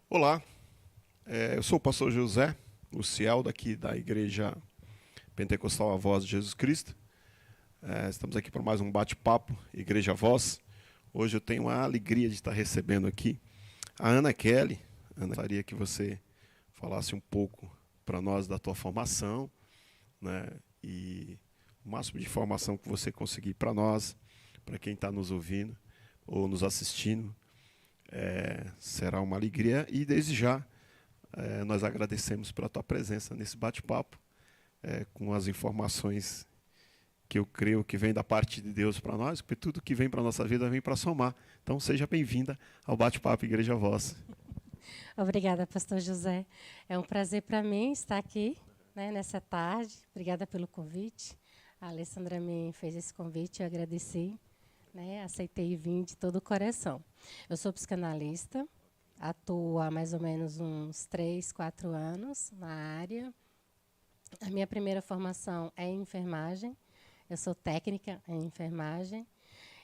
Olá, eu sou o pastor José, o Ciel daqui da Igreja Pentecostal A Voz de Jesus Cristo. Estamos aqui para mais um bate-papo, Igreja Voz. Hoje eu tenho a alegria de estar recebendo aqui a Ana Kelly. Ana, gostaria que você falasse um pouco para nós da tua formação, né, e o máximo de informação que você conseguir para nós, para quem está nos ouvindo ou nos assistindo. Será uma alegria e desde já nós agradecemos pela tua presença nesse bate-papo, com as informações que eu creio que vem da parte de Deus para nós, porque tudo que vem para a nossa vida vem para somar. Então seja bem-vinda ao bate-papo Igreja Voz. Obrigada, pastor José. É um prazer para mim estar aqui, né, nessa tarde. Obrigada pelo convite. A Alessandra me fez esse convite, eu agradeci, né, aceitei vir de todo o coração. Eu sou psicanalista, atuo há mais ou menos uns 3, 4 anos na área. A minha primeira formação é em enfermagem, eu sou técnica em enfermagem.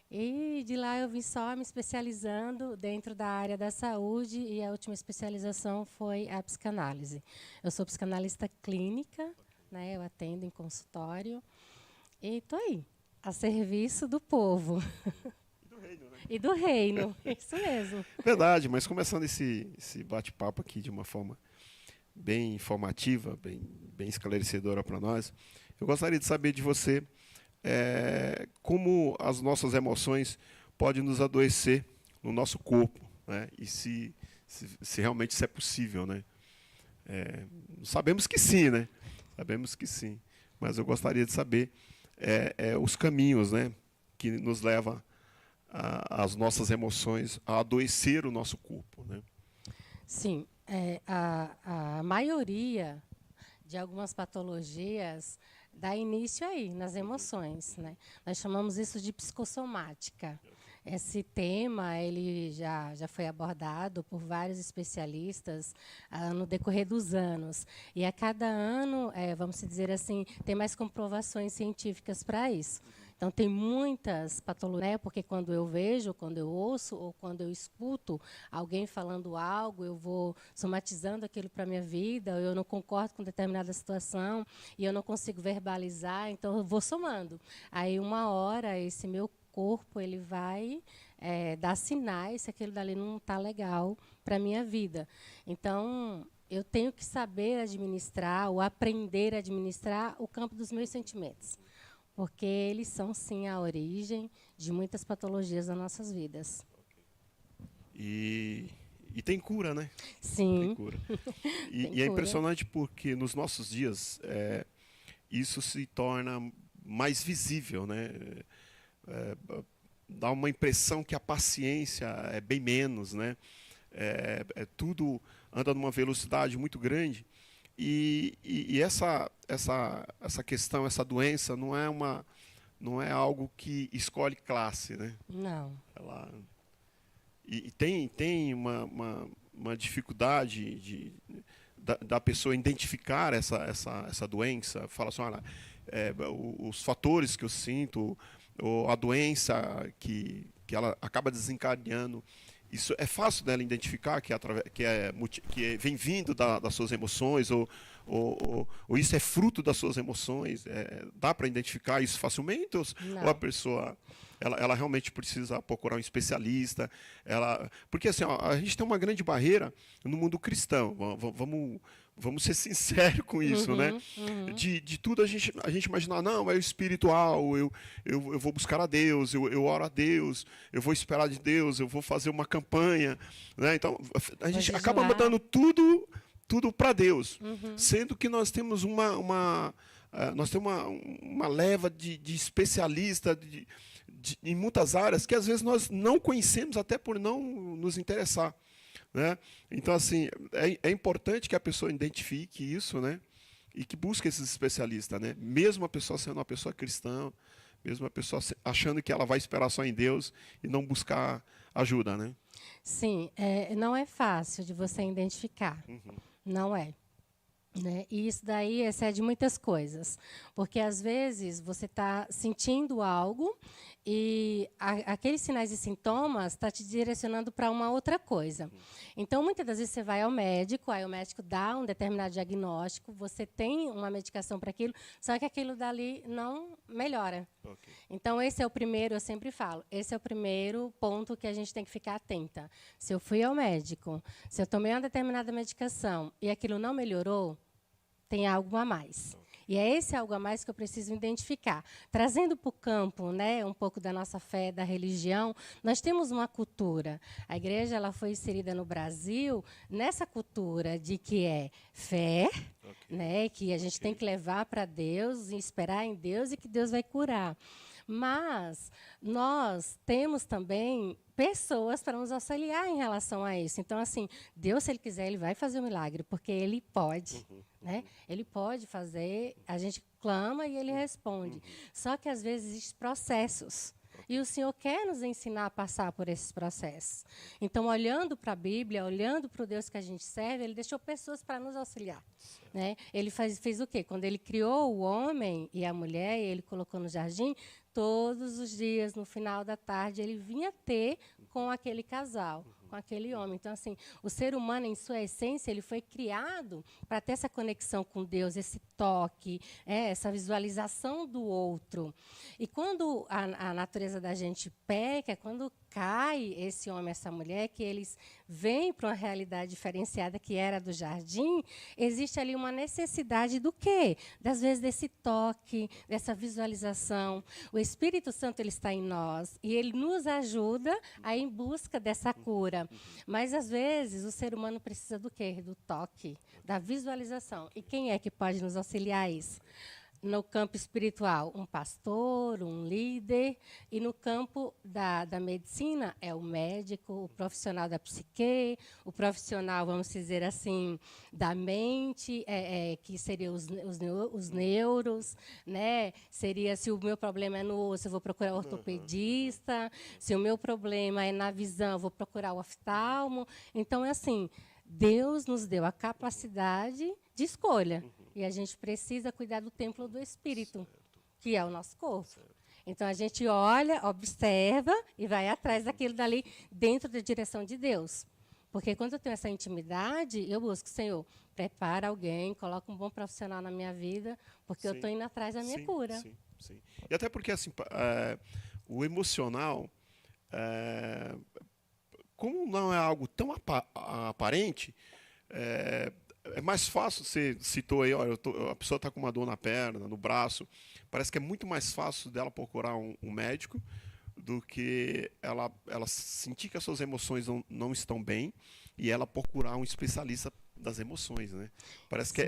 E de lá eu vim só me especializando dentro da área da saúde e a última especialização foi a psicanálise. Eu sou psicanalista clínica, né, eu atendo em consultório e estou aí, a serviço do povo. E do reino, né? E do reino, isso mesmo. Verdade, mas começando esse bate-papo aqui de uma forma bem informativa, bem esclarecedora para nós, eu gostaria de saber de você como as nossas emoções podem nos adoecer no nosso corpo, né? E se realmente isso é possível, né? Sabemos que sim, né? Sabemos que sim, mas eu gostaria de saber os caminhos, né, que nos levam as nossas emoções a adoecer o nosso corpo, né? Sim, a maioria de algumas patologias dá início aí, nas emoções, né? Nós chamamos isso de psicossomática. Esse tema ele já foi abordado por vários especialistas no decorrer dos anos. E a cada ano, vamos dizer assim, tem mais comprovações científicas para isso. Então, tem muitas patologias, né? Porque quando eu vejo, quando eu ouço ou quando eu escuto alguém falando algo, eu vou somatizando aquilo para a minha vida, ou eu não concordo com determinada situação e eu não consigo verbalizar, então eu vou somando. Aí, uma hora, esse meu corpo ele vai dar sinais se aquilo dali não está legal para a minha vida. Então, eu tenho que saber administrar ou aprender a administrar o campo dos meus sentimentos, porque eles são, sim, a origem de muitas patologias das nossas vidas. E tem cura, né? Tem Sim, cura. tem E é cura. impressionante porque nos nossos dias isso se torna mais visível, né? É, dá uma impressão que a paciência é bem menos, né? Tudo anda numa velocidade muito grande e essa questão, essa doença não é algo que escolhe classe, né? Não. Ela, e tem uma dificuldade da pessoa identificar essa doença, fala assim, olha, os fatores que eu sinto, ou a doença que ela acaba desencadeando, isso é fácil dela identificar que vem vindo das suas emoções, ou isso é fruto das suas emoções. Dá para identificar isso facilmente? Ou a Não. pessoa ela realmente precisa procurar um especialista? Porque assim, ó, a gente tem uma grande barreira no mundo cristão. Vamos ser sinceros com isso, né? Uhum, uhum. De tudo a gente imaginar, não, é o espiritual, eu vou buscar a Deus, eu oro a Deus, eu vou esperar de Deus, eu vou fazer uma campanha, né? Então, a Vou gente acaba jejuar. mandando tudo para Deus, Uhum. sendo que nós temos nós temos uma leva de especialista em muitas áreas que às vezes nós não conhecemos até por não nos interessar, né? Então, assim, é importante que a pessoa identifique isso, né? E que busque esses especialistas, né? Mesmo a pessoa sendo uma pessoa cristã, mesmo a pessoa achando que ela vai esperar só em Deus e não buscar ajuda, né? Sim, não é fácil de você identificar. Não é. Né? E isso daí excede muitas coisas, porque às vezes você está sentindo algo e aqueles sinais e sintomas está te direcionando para uma outra coisa. Então, muitas das vezes você vai ao médico, aí o médico dá um determinado diagnóstico, você tem uma medicação para aquilo, só que aquilo dali não melhora. Ok. Então, esse é o primeiro, eu sempre falo, esse é o primeiro ponto que a gente tem que ficar atenta. Se eu fui ao médico, se eu tomei uma determinada medicação e aquilo não melhorou, tem algo a mais. E é esse algo a mais que eu preciso identificar. Trazendo para o campo, né, um pouco da nossa fé, da religião, nós temos uma cultura. A igreja ela foi inserida no Brasil nessa cultura de que é fé, né, que a gente tem que levar para Deus, e esperar em Deus e que Deus vai curar. Mas nós temos também pessoas para nos auxiliar em relação a isso. Então, assim, Deus, se Ele quiser, Ele vai fazer um milagre, porque Ele pode. Né? Ele pode fazer, a gente clama e Ele responde. Só que, às vezes, existem processos. E o Senhor quer nos ensinar a passar por esses processos. Então, olhando para a Bíblia, olhando para o Deus que a gente serve, Ele deixou pessoas para nos auxiliar. Né? Ele fez o quê? Quando Ele criou o homem e a mulher, e Ele colocou no jardim, todos os dias, no final da tarde, Ele vinha ter com aquele casal, com aquele homem. Então, assim, o ser humano, em sua essência, ele foi criado para ter essa conexão com Deus, esse toque, essa visualização do outro. E quando a natureza da gente peca, quando cai esse homem, essa mulher, que eles vêm para uma realidade diferenciada que era do jardim, existe ali uma necessidade do quê? Das vezes desse toque, dessa visualização. O Espírito Santo ele está em nós e ele nos ajuda a ir em busca dessa cura. Mas, às vezes, o ser humano precisa do quê? Do toque, da visualização. E quem é que pode nos auxiliar a isso? No campo espiritual, um pastor, um líder, e no campo da medicina, é o médico, o profissional da psique, o profissional, vamos dizer assim, da mente, que seria os neuros, né? Seria, se o meu problema é no osso, eu vou procurar o ortopedista, se o meu problema é na visão, eu vou procurar o oftalmo. Então, é assim, Deus nos deu a capacidade de escolha. E a gente precisa cuidar do templo do Espírito, que é o nosso corpo. Então, a gente olha, observa e vai atrás daquilo dali dentro da direção de Deus. Porque quando eu tenho essa intimidade, eu busco, Senhor, prepara alguém, coloca um bom profissional na minha vida, porque eu estou indo atrás da minha cura. Sim. E até porque assim, o emocional, como não é algo tão aparente, é mais fácil, você citou aí, olha, a pessoa está com uma dor na perna, no braço, parece que é muito mais fácil dela procurar um médico do que ela sentir que as suas emoções não estão bem e ela procurar um especialista das emoções, né? Parece que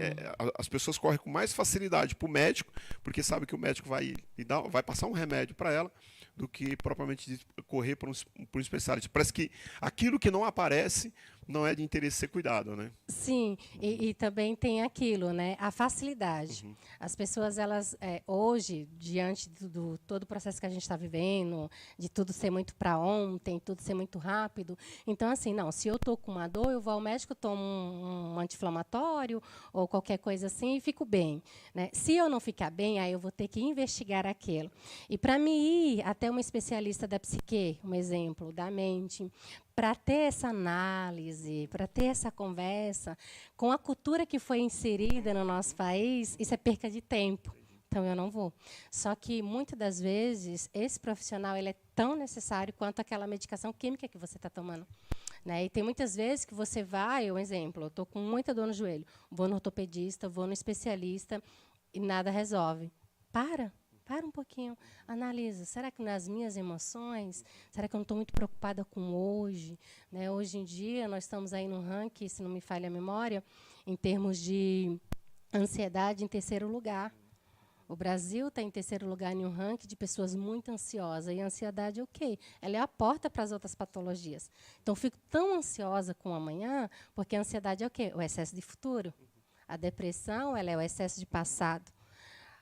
as pessoas correm com mais facilidade para o médico, porque sabe que o médico vai passar um remédio para ela, do que propriamente correr para um especialista. Parece que aquilo que não aparece não é de interesse ser cuidado, né? Sim, e também tem aquilo, né? A facilidade. As pessoas, elas hoje, diante do todo o processo que a gente está vivendo, de tudo ser muito para ontem, tudo ser muito rápido, então, assim, não, se eu estou com uma dor, eu vou ao médico, tomo um anti-inflamatório ou qualquer coisa assim e fico bem. Né? Se eu não ficar bem, aí eu vou ter que investigar aquilo. E para mim ir até uma especialista da psique, um exemplo, da mente, para ter essa análise, para ter essa conversa, com a cultura que foi inserida no nosso país, isso é perca de tempo. Então, eu não vou. Só que, muitas das vezes, esse profissional ele é tão necessário quanto aquela medicação química que você está tomando. Né? E tem muitas vezes que você vai, um exemplo, eu estou com muita dor no joelho, vou no ortopedista, vou no especialista e nada resolve. Para um pouquinho, analisa. Será que nas minhas emoções, será que eu não estou muito preocupada com hoje? Né? Hoje em dia, nós estamos aí no ranking, se não me falha a memória, em termos de ansiedade, em terceiro lugar. O Brasil está em terceiro lugar em um ranking de pessoas muito ansiosas. E a ansiedade é o quê? Ela é a porta para as outras patologias. Então, eu fico tão ansiosa com o amanhã, porque a ansiedade é o quê? O excesso de futuro. A depressão ela é o excesso de passado.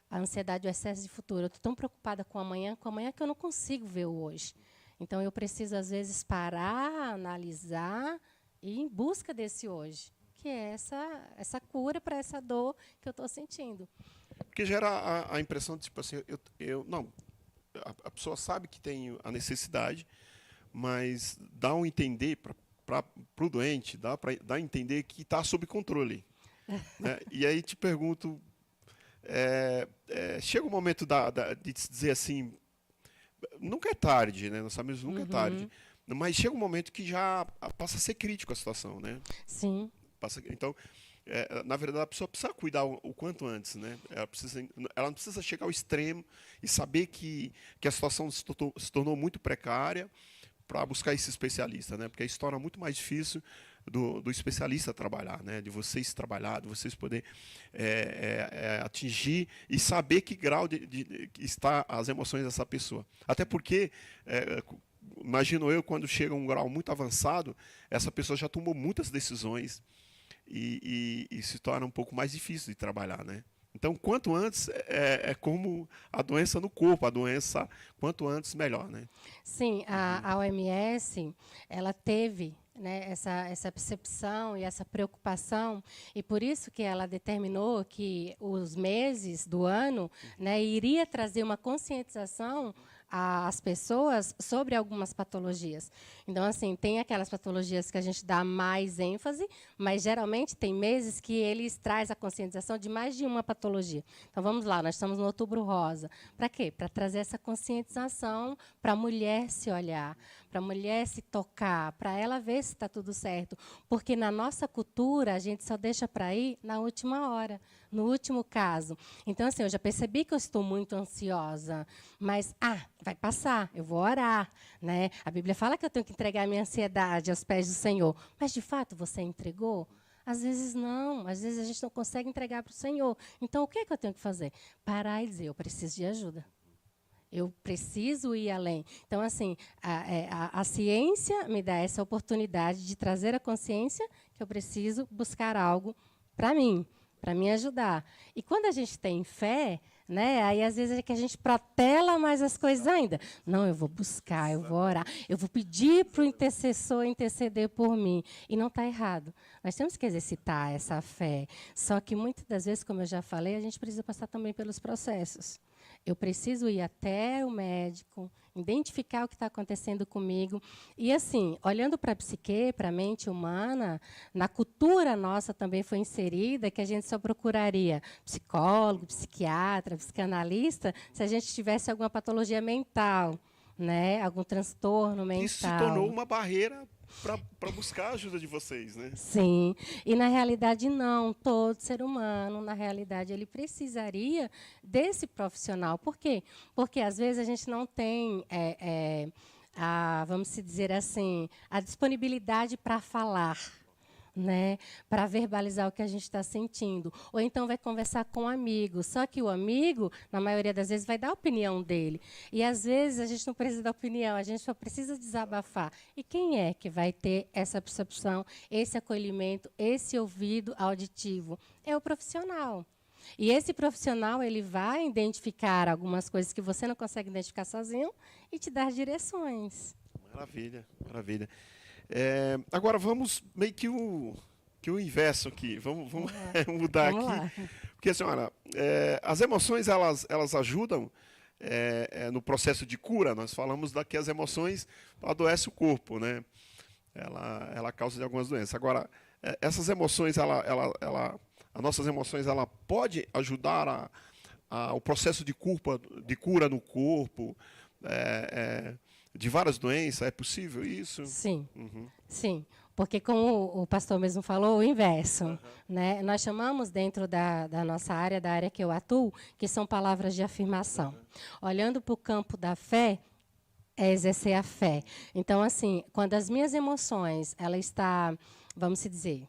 A ansiedade é o excesso de futuro. Eu estou tão preocupada com amanhã que eu não consigo ver o hoje. Então, eu preciso, às vezes, parar, analisar e ir em busca desse hoje, que é essa cura para essa dor que eu estou sentindo. Porque gera a impressão de, tipo assim, a pessoa sabe que tem a necessidade, mas dá um entender para o doente, dá a entender que está sob controle. Né? E aí te pergunto, chega o momento de dizer assim, nunca é tarde, né? Nós sabemos que nunca é tarde, mas chega um momento que já passa a ser crítico a situação, né? Sim. Então, na verdade, a pessoa precisa cuidar o quanto antes, né? Ela não precisa chegar ao extremo e saber que a situação se tornou muito precária para buscar esse especialista, né? Porque aí se torna muito mais difícil do especialista trabalhar, né? De vocês trabalhar, de vocês poder atingir e saber que grau de está as emoções dessa pessoa. Até porque, imagino eu, quando chega a um grau muito avançado, essa pessoa já tomou muitas decisões e se torna um pouco mais difícil de trabalhar, né? Então, quanto antes, é como a doença no corpo, a doença, quanto antes, melhor, né? Sim, a OMS, ela teve, né, essa percepção e essa preocupação, e por isso que ela determinou que os meses do ano, né, iria trazer uma conscientização às pessoas sobre algumas patologias. Então, assim, tem aquelas patologias que a gente dá mais ênfase, mas geralmente tem meses que eles traz a conscientização de mais de uma patologia. Então, vamos lá, nós estamos no Outubro Rosa. Para quê? Para trazer essa conscientização para a mulher se olhar, para a mulher se tocar, para ela ver se está tudo certo. Porque na nossa cultura, a gente só deixa para ir na última hora, no último caso. Então, assim, eu já percebi que eu estou muito ansiosa, mas, vai passar, eu vou orar, né? A Bíblia fala que eu tenho que entregar a minha ansiedade aos pés do Senhor. Mas, de fato, você entregou? Às vezes não, às vezes a gente não consegue entregar para o Senhor. Então, o que é que eu tenho que fazer? Parar e dizer, eu preciso de ajuda. Eu preciso ir além. Então, assim, a ciência me dá essa oportunidade de trazer a consciência que eu preciso buscar algo para mim, para me ajudar. E quando a gente tem fé, né, aí às vezes é que a gente protela mais as coisas ainda. Não, eu vou buscar, eu vou orar, eu vou pedir para o intercessor interceder por mim. E não está errado. Nós temos que exercitar essa fé. Só que muitas das vezes, como eu já falei, a gente precisa passar também pelos processos. Eu preciso ir até o médico, identificar o que está acontecendo comigo. E, assim, olhando para a psique, para a mente humana, na cultura nossa também foi inserida que a gente só procuraria psicólogo, psiquiatra, psicanalista, se a gente tivesse alguma patologia mental, né? Algum transtorno mental. Isso se tornou uma barreira para buscar a ajuda de vocês, né? Sim, e na realidade não, todo ser humano, na realidade, ele precisaria desse profissional. Por quê? Porque às vezes a gente não tem, vamos dizer assim, a disponibilidade para falar, né, para verbalizar o que a gente está sentindo. Ou então vai conversar com um amigo. Só que o amigo, na maioria das vezes, vai dar a opinião dele. E, às vezes, a gente não precisa da opinião, a gente só precisa desabafar. E quem é que vai ter essa percepção, esse acolhimento, esse ouvido auditivo? É o profissional. E esse profissional, ele vai identificar algumas coisas que você não consegue identificar sozinho e te dar direções. Maravilha, maravilha. Agora vamos meio que o inverso aqui. Vamos mudar Vamos aqui. lá. Porque, senhora, as emoções elas ajudam no processo de cura. Nós falamos que as emoções adoecem o corpo, né? Ela causa de algumas doenças. Agora, essas emoções, as nossas emoções, ela pode ajudar o processo de cura no corpo. De várias doenças, é possível isso? Sim, sim. Porque, como o pastor mesmo falou, o inverso. Né? Nós chamamos, dentro da nossa área, da área que eu atuo, que são palavras de afirmação. Olhando para o campo da fé, é exercer a fé. Então, assim, quando as minhas emoções, ela está, vamos dizer,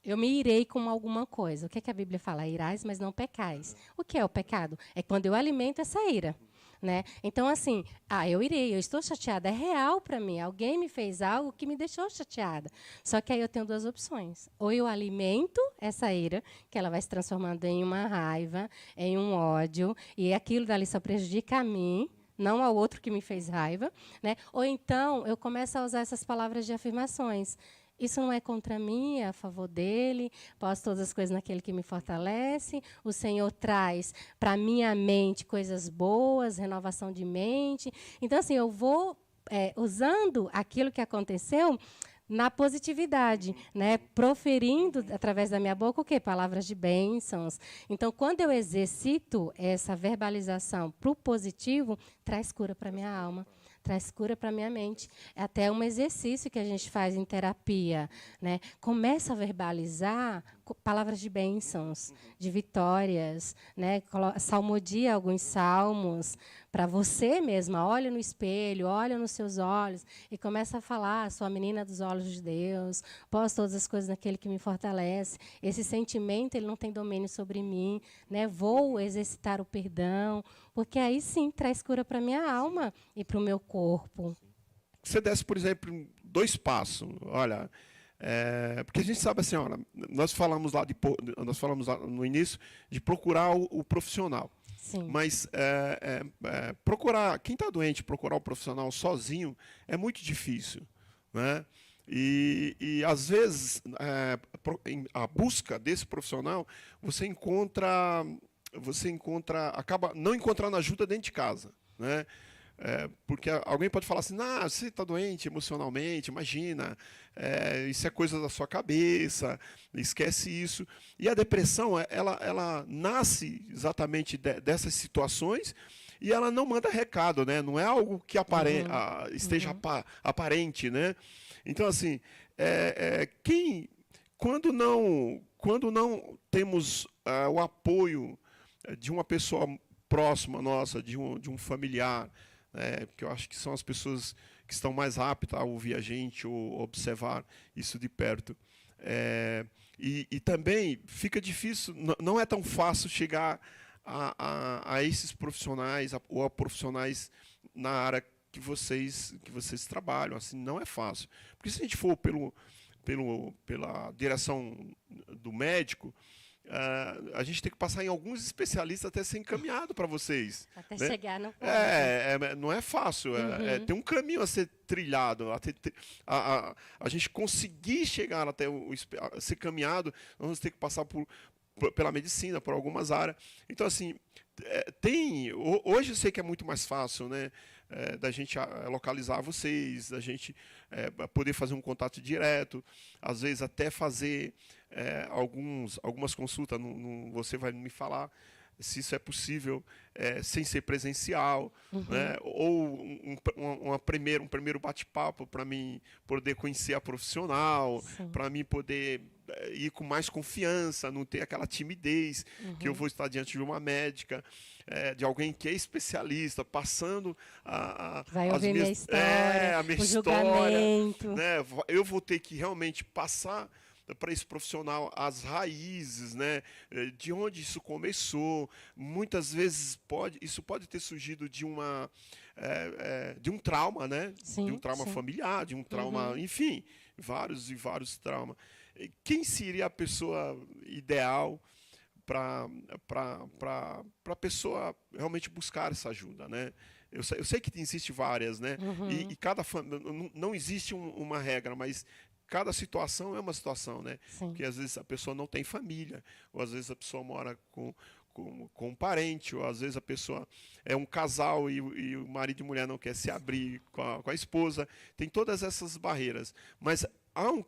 eu me irei com alguma coisa. O que a Bíblia fala? Irás, mas não pecais. O que é o pecado? É quando eu alimento essa ira. Né? Então, assim, eu irei, eu estou chateada, é real para mim. Alguém me fez algo que me deixou chateada. Só que aí eu tenho duas opções. Ou eu alimento essa ira, que ela vai se transformando em uma raiva, em um ódio, e aquilo dali só prejudica a mim, não ao outro que me fez raiva. Né? Ou então eu começo a usar essas palavras de afirmações. Isso não é contra mim, é a favor dele. Posso todas as coisas naquele que me fortalece. O Senhor traz para minha mente coisas boas, renovação de mente. Então, assim, eu vou usando aquilo que aconteceu na positividade, né? Proferindo através da minha boca o quê? Palavras de bênçãos. Então, quando eu exercito essa verbalização para o positivo, traz cura para minha alma, traz cura para minha mente. É até um exercício que a gente faz em terapia, né? Começa a verbalizar palavras de bênçãos, de vitórias, né? Salmodia alguns salmos para você mesma. Olha no espelho, olha nos seus olhos e começa a falar: sou a menina dos olhos de Deus, posso todas as coisas naquele que me fortalece. Esse sentimento ele não tem domínio sobre mim, né? Vou exercitar o perdão, porque aí sim traz cura para minha alma e para o meu corpo. Você desse, por exemplo, 2 passos. Olha, porque a gente sabe assim, olha, nós falamos lá no início de procurar o profissional. Sim. Mas quem está doente, procurar o profissional sozinho é muito difícil, né? E às vezes a busca desse profissional acaba não encontrando ajuda dentro de casa, né? Porque alguém pode falar assim: você está doente emocionalmente, imagina, isso é coisa da sua cabeça, esquece isso. E a depressão, ela nasce exatamente dessas situações e ela não manda recado, né? Não é algo que esteja aparente, né? Então, assim, quando não temos o apoio de uma pessoa próxima nossa, de um familiar, porque eu acho que são as pessoas que estão mais aptas a ouvir a gente ou observar isso de perto. E também fica difícil, não é tão fácil chegar a esses profissionais ou a profissionais na área que vocês trabalham. Assim, não é fácil. Porque se a gente for pela direção do médico, a gente tem que passar em alguns especialistas até ser encaminhado para vocês. Até né? chegar no ponto. Não é fácil. Tem um caminho a ser trilhado. A gente conseguir chegar até ser caminhado, nós vamos ter que passar pela medicina, por algumas áreas. Então, assim, hoje eu sei que é muito mais fácil, né? Da gente localizar vocês, da gente poder fazer um contato direto, às vezes até fazer algumas consultas, você vai me falar se isso é possível sem ser presencial, né? Ou um primeiro bate-papo para mim poder conhecer a profissional, para mim poder ir com mais confiança, não ter aquela timidez que eu vou estar diante de uma médica, de alguém que é especialista, passando vai ouvir minha história, a minha o história, julgamento. né? Eu vou ter que realmente passar para esse profissional as raízes, né, de onde isso começou. Muitas vezes isso pode ter surgido de um trauma, né, de um trauma familiar, de um trauma, enfim, vários e vários traumas. Quem seria a pessoa ideal para a pessoa realmente buscar essa ajuda, né? Eu sei que existe várias, né? E cada não existe uma regra, mas cada situação é uma situação, né? Porque às vezes a pessoa não tem família, ou às vezes a pessoa mora com um parente, ou às vezes a pessoa é um casal e o marido e mulher não quer se abrir com a esposa. Tem todas essas barreiras. Mas há um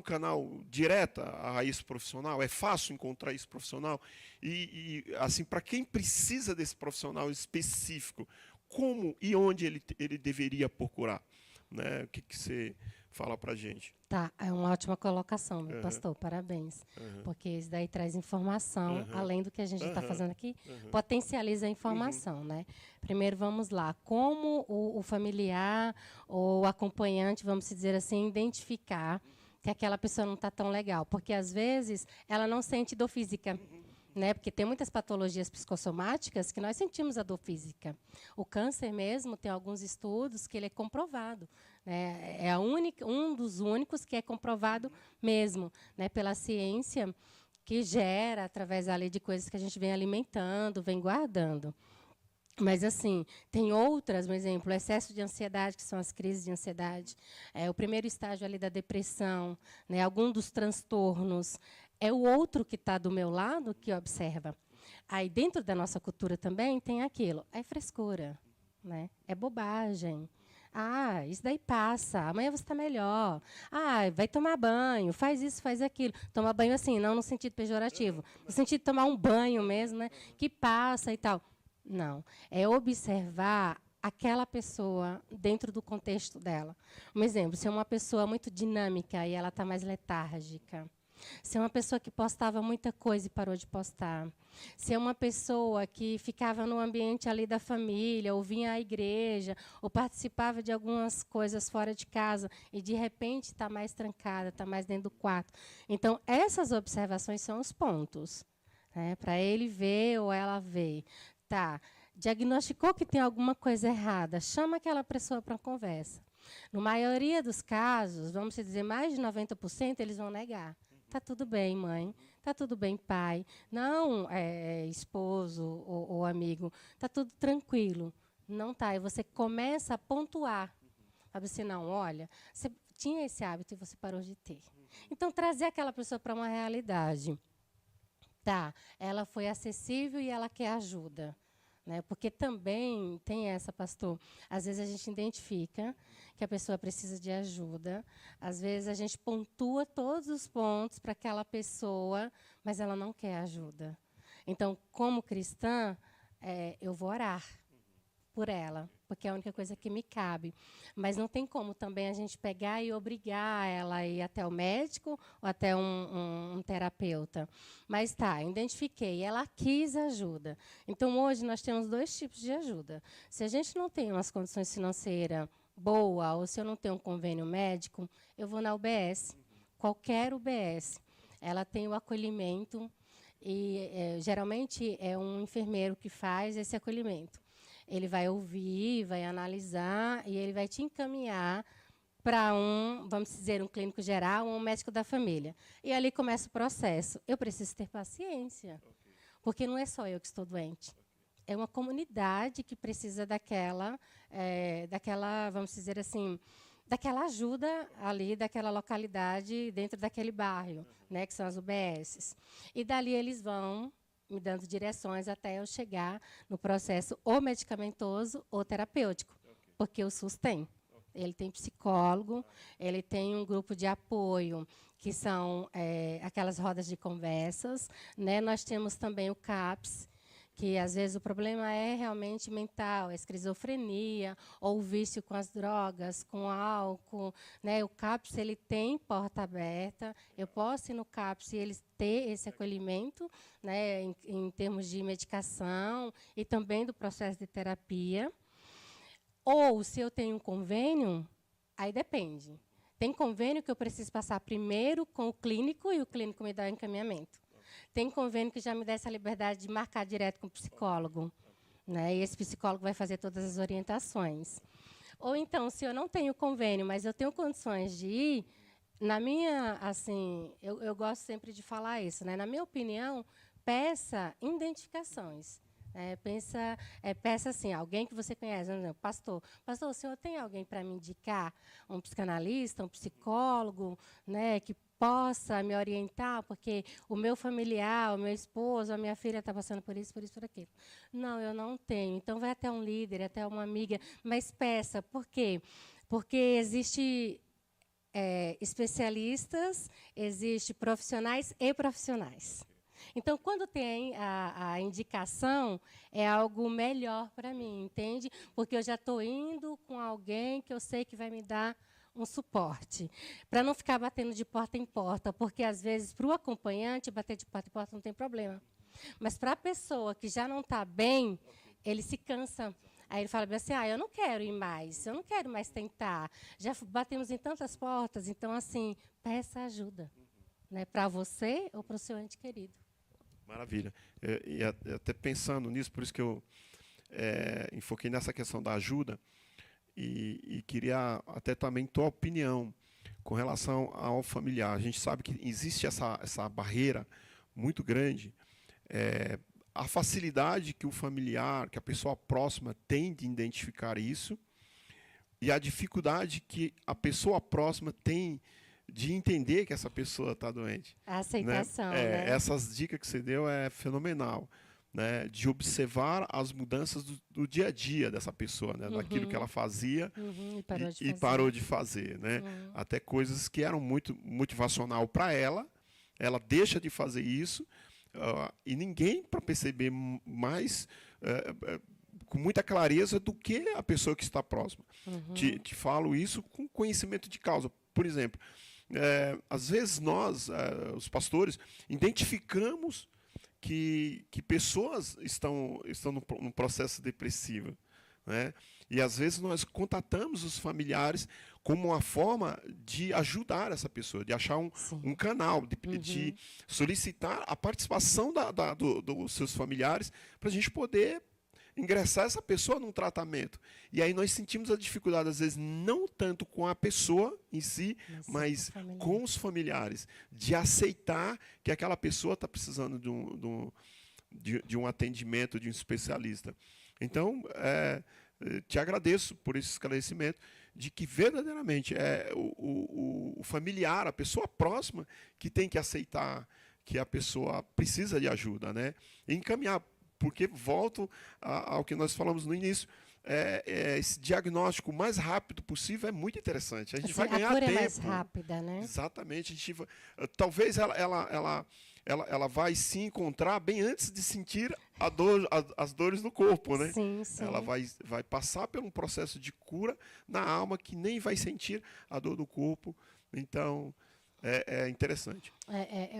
canal direto a isso profissional? É fácil encontrar isso profissional? E assim, para quem precisa desse profissional específico, como e onde ele deveria procurar? Né? O que você fala para a gente? Tá, é uma ótima colocação, meu pastor, parabéns. Porque isso daí traz informação, além do que a gente está fazendo aqui, potencializa a informação, né? Primeiro, vamos lá, como o familiar ou o acompanhante, vamos dizer assim, identificar que aquela pessoa não está tão legal, porque às vezes ela não sente dor física. Né? Porque tem muitas patologias psicossomáticas que nós sentimos a dor física. O câncer mesmo tem alguns estudos que ele é comprovado. Né? É um dos únicos que é comprovado mesmo, né? Pela ciência, que gera através ali de coisas que a gente vem alimentando, vem guardando. Mas, assim, tem outras, por exemplo, o excesso de ansiedade, que são as crises de ansiedade, o primeiro estágio ali da depressão, né, algum dos transtornos. É o outro que está do meu lado que observa. Aí, dentro da nossa cultura também, tem aquilo. É frescura, né? É bobagem. Ah, isso daí passa. Amanhã você está melhor. Ah, vai tomar banho. Faz isso, faz aquilo. Tomar banho assim, não no sentido pejorativo. No sentido de tomar um banho mesmo, né? Que passa e tal. Não. É observar aquela pessoa dentro do contexto dela. Um exemplo, se é uma pessoa muito dinâmica e ela está mais letárgica. Se é uma pessoa que postava muita coisa e parou de postar. Se é uma pessoa que ficava no ambiente ali da família, ou vinha à igreja, ou participava de algumas coisas fora de casa, e de repente está mais trancada, está mais dentro do quarto. Então, essas observações são os pontos, né, para ele ver ou ela ver. Tá, diagnosticou que tem alguma coisa errada, chama aquela pessoa para uma conversa. Na maioria dos casos, vamos dizer, mais de 90%, eles vão negar. Tá tudo bem, mãe. Tá tudo bem, pai. Não, esposo ou amigo. Tá tudo tranquilo. Não tá. E você começa a pontuar. Sabe assim, não, olha, você tinha esse hábito e você parou de ter. Então, trazer aquela pessoa para uma realidade. Tá, ela foi acessível e ela quer ajuda. Né? Porque também tem essa, pastor. Às vezes a gente identifica que a pessoa precisa de ajuda. Às vezes a gente pontua todos os pontos para aquela pessoa, mas ela não quer ajuda. Então, como cristã, eu vou orar por ela, porque é a única coisa que me cabe. Mas não tem como também a gente pegar e obrigar ela a ir até o médico ou até um terapeuta. Mas tá, identifiquei, ela quis ajuda. Então, hoje, nós temos 2 tipos de ajuda. Se a gente não tem umas condições financeiras boas, ou se eu não tenho um convênio médico, eu vou na UBS, qualquer UBS. Ela tem o acolhimento, e geralmente é um enfermeiro que faz esse acolhimento. Ele vai ouvir, vai analisar e ele vai te encaminhar para vamos dizer, um clínico geral ou um médico da família. E ali começa o processo. Eu preciso ter paciência, porque não é só eu que estou doente. É uma comunidade que precisa daquela, vamos dizer assim, daquela ajuda ali, daquela localidade, dentro daquele bairro, né, que são as UBSs. E dali eles vão me dando direções até eu chegar no processo ou medicamentoso ou terapêutico, porque o SUS tem. Ele tem psicólogo, ele tem um grupo de apoio, que são aquelas rodas de conversas. Né? Nós temos também o CAPS, que às vezes o problema é realmente mental, é esquizofrenia, ou o vício com as drogas, com álcool. Né? O CAPS ele tem porta aberta, eu posso ir no CAPS e eles ter esse acolhimento, né, em termos de medicação e também do processo de terapia. Ou, se eu tenho um convênio, aí depende. Tem convênio que eu preciso passar primeiro com o clínico e o clínico me dá o encaminhamento. Tem convênio que já me dá essa liberdade de marcar direto com o psicólogo. Né? E esse psicólogo vai fazer todas as orientações. Ou então, se eu não tenho convênio, mas eu tenho condições de ir, na minha, assim, eu gosto sempre de falar isso, né? Na minha opinião, peça identificações. Peça assim, alguém que você conhece, por exemplo, pastor, o senhor tem alguém para me indicar? Um psicanalista, um psicólogo, né, que possa me orientar, porque o meu familiar, o meu esposo, a minha filha está passando por isso, por aquilo. Não, eu não tenho. Então, vai até um líder, até uma amiga, mas peça. Por quê? Porque existe especialistas, existe profissionais e profissionais. Então, quando tem a indicação, é algo melhor para mim, entende? Porque eu já estou indo com alguém que eu sei que vai me dar um suporte. Para não ficar batendo de porta em porta, porque, às vezes, para o acompanhante, bater de porta em porta não tem problema. Mas para a pessoa que já não está bem, ele se cansa. Aí ele fala assim, eu não quero ir mais, eu não quero mais tentar. Já batemos em tantas portas, então, assim, peça ajuda. Né, para você ou para o seu ente querido. Maravilha. E até pensando nisso, por isso que eu enfoquei nessa questão da ajuda e queria até também tua opinião com relação ao familiar. A gente sabe que existe essa barreira muito grande. a facilidade que o familiar, que a pessoa próxima tem de identificar isso, e a dificuldade que a pessoa próxima tem de entender que essa pessoa está doente. A aceitação, né? né? Essas dicas que você deu é fenomenal, né? De observar as mudanças do dia a dia dessa pessoa, né? Daquilo que ela fazia E parou de fazer, fazer. né? Até coisas que eram muito motivacional para ela deixa de fazer isso, e ninguém para perceber mais com muita clareza do que a pessoa que está próxima. Te falo isso com conhecimento de causa. Por exemplo, às vezes nós, os pastores, identificamos que pessoas estão num processo depressivo, né? E às vezes nós contatamos os familiares como uma forma de ajudar essa pessoa, de achar um canal, de solicitar a participação dos seus familiares para a gente poder ingressar essa pessoa num tratamento. E aí nós sentimos a dificuldade, às vezes, não tanto com a pessoa em si, mas com os familiares, de aceitar que aquela pessoa está precisando de um atendimento de um especialista. Então, te agradeço por esse esclarecimento de que verdadeiramente é o familiar, a pessoa próxima, que tem que aceitar que a pessoa precisa de ajuda, né? E encaminhar. Porque, volto ao que nós falamos no início, esse diagnóstico mais rápido possível é muito interessante. A gente vai ganhar tempo. A cura é mais rápida, né? Exatamente. Talvez ela vai se encontrar bem antes de sentir as dores no corpo, né? Sim, sim. Ela vai passar por um processo de cura na alma que nem vai sentir a dor do corpo. Então, é interessante.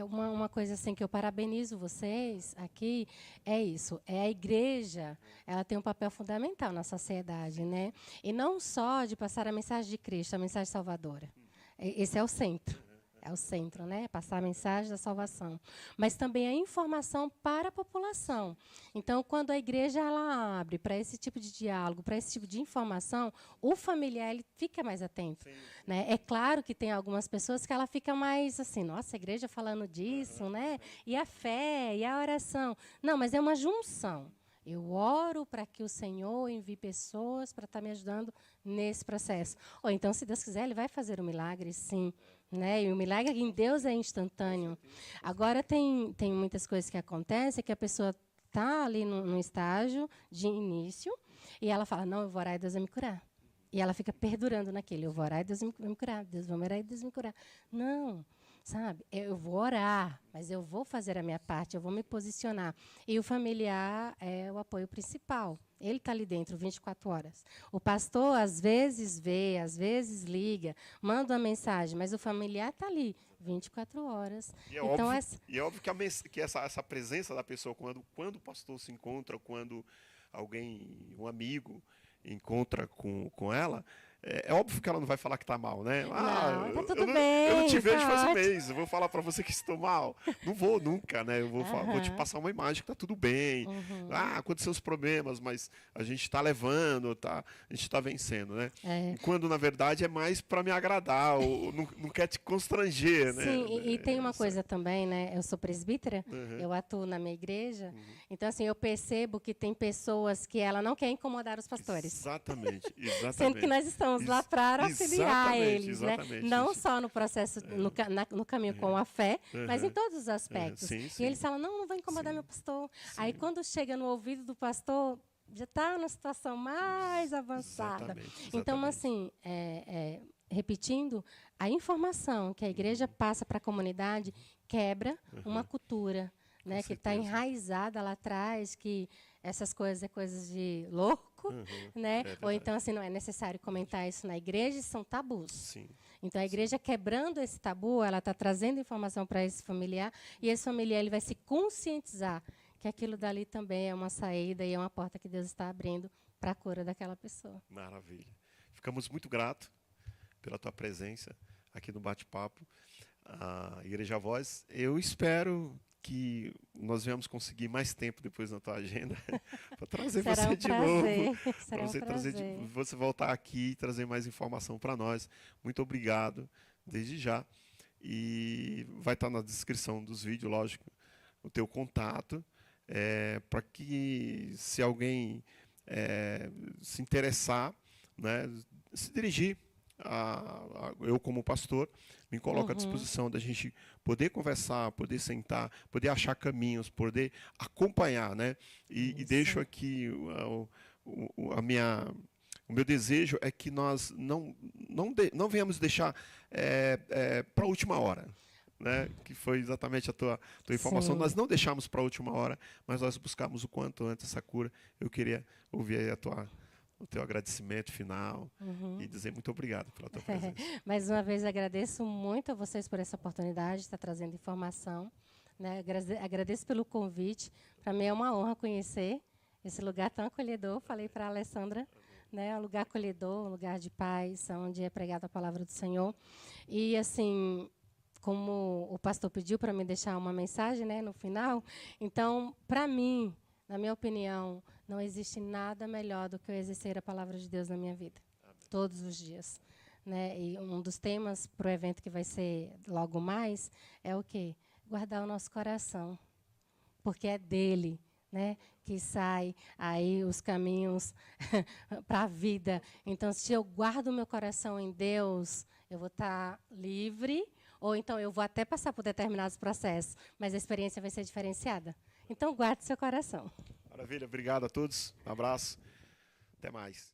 Uma coisa assim que eu parabenizo vocês aqui é isso. A igreja, ela tem um papel fundamental na sociedade, né? E não só de passar a mensagem de Cristo, a mensagem salvadora. Esse é o centro. É o centro, né? Passar a mensagem da salvação. Mas também a informação para a população. Então, quando a igreja ela abre para esse tipo de diálogo, para esse tipo de informação, o familiar ele fica mais atento. Né? É claro que tem algumas pessoas que ela fica mais assim, nossa, a igreja falando disso, né? E a fé, e a oração. Não, mas é uma junção. Eu oro para que o Senhor envie pessoas para estar me ajudando nesse processo. Ou então, se Deus quiser, Ele vai fazer um milagre, sim. Né? E o milagre em Deus é instantâneo. Agora, tem muitas coisas que acontecem que a pessoa está ali no estágio de início e ela fala, não, eu vou orar e Deus vai me curar. E ela fica perdurando naquele, eu vou orar e Deus vai me curar, Deus vai orar e Deus vai me curar. Não, sabe? Eu vou orar, mas eu vou fazer a minha parte, eu vou me posicionar. E o familiar é o apoio principal. Ele está ali dentro 24 horas. O pastor, às vezes, vê, às vezes liga, manda uma mensagem, mas o familiar está ali 24 horas. E é então, óbvio que essa presença da pessoa, quando o pastor se encontra, quando alguém, um amigo, encontra com ela, é óbvio que ela não vai falar que está mal, né? Não, tá tudo bem. Eu não te vejo faz um mês, eu vou falar para você que estou mal. Não vou nunca, né? Eu vou te passar uma imagem que está tudo bem. Aconteceu os problemas, mas a gente está levando, a gente está vencendo, né? Quando, na verdade, é mais para me agradar, ou não quer te constranger, né? Sim, e tem uma coisa também, né? Eu sou presbítera, eu atuo na minha igreja, então, assim, eu percebo que tem pessoas que ela não quer incomodar os pastores. Exatamente. Sendo que nós estamos lá para auxiliar eles, né? Não só no processo, no caminho com a fé, mas em todos os aspectos. Sim. E eles falam, não vou incomodar meu pastor. Aí, quando chega no ouvido do pastor, já está numa situação mais avançada. Exatamente. Então, assim, repetindo, a informação que a igreja passa para a comunidade quebra uma cultura, né, que está enraizada lá atrás, que essas coisas é coisas de louco, né? Ou então, assim, não é necessário comentar isso na igreja, são tabus. Sim. Então, a igreja quebrando esse tabu, ela está trazendo informação para esse familiar, e esse familiar ele vai se conscientizar que aquilo dali também é uma saída e é uma porta que Deus está abrindo para a cura daquela pessoa. Maravilha. Ficamos muito gratos pela tua presença aqui no bate-papo. A Igreja Voz, eu espero que nós venhamos conseguir mais tempo depois na tua agenda para trazer você de novo, para você voltar aqui e trazer mais informação para nós. Muito obrigado, desde já. E vai estar na descrição dos vídeos, lógico, o teu contato. para que, se alguém se interessar, né, se dirigir eu como pastor me coloco à disposição da gente poder conversar, poder sentar, poder achar caminhos, poder acompanhar, né? E deixo aqui o meu desejo é que nós não venhamos deixar para a última hora. Né, que foi exatamente a tua informação. Sim. Nós não deixamos para a última hora, mas nós buscamos o quanto antes essa cura. Eu queria ouvir aí o teu agradecimento final e dizer muito obrigado pela tua presença. Mais uma vez, agradeço muito a vocês por essa oportunidade de estar trazendo informação. Né? Agradeço pelo convite. Para mim é uma honra conhecer esse lugar tão acolhedor. Falei para a Alessandra, né? Um lugar acolhedor, um lugar de paz, onde é pregada a palavra do Senhor. E, assim, como o pastor pediu para me deixar uma mensagem, né, no final, então, para mim, na minha opinião, não existe nada melhor do que eu exercer a palavra de Deus na minha vida, todos os dias. Né? E um dos temas para o evento que vai ser logo mais é o quê? Guardar o nosso coração, porque é dele, né, que sai aí os caminhos para a vida. Então, se eu guardo o meu coração em Deus, eu vou estar livre, ou então eu vou até passar por determinados processos, mas a experiência vai ser diferenciada. Então, guarde seu coração. Maravilha, obrigado a todos, um abraço, até mais.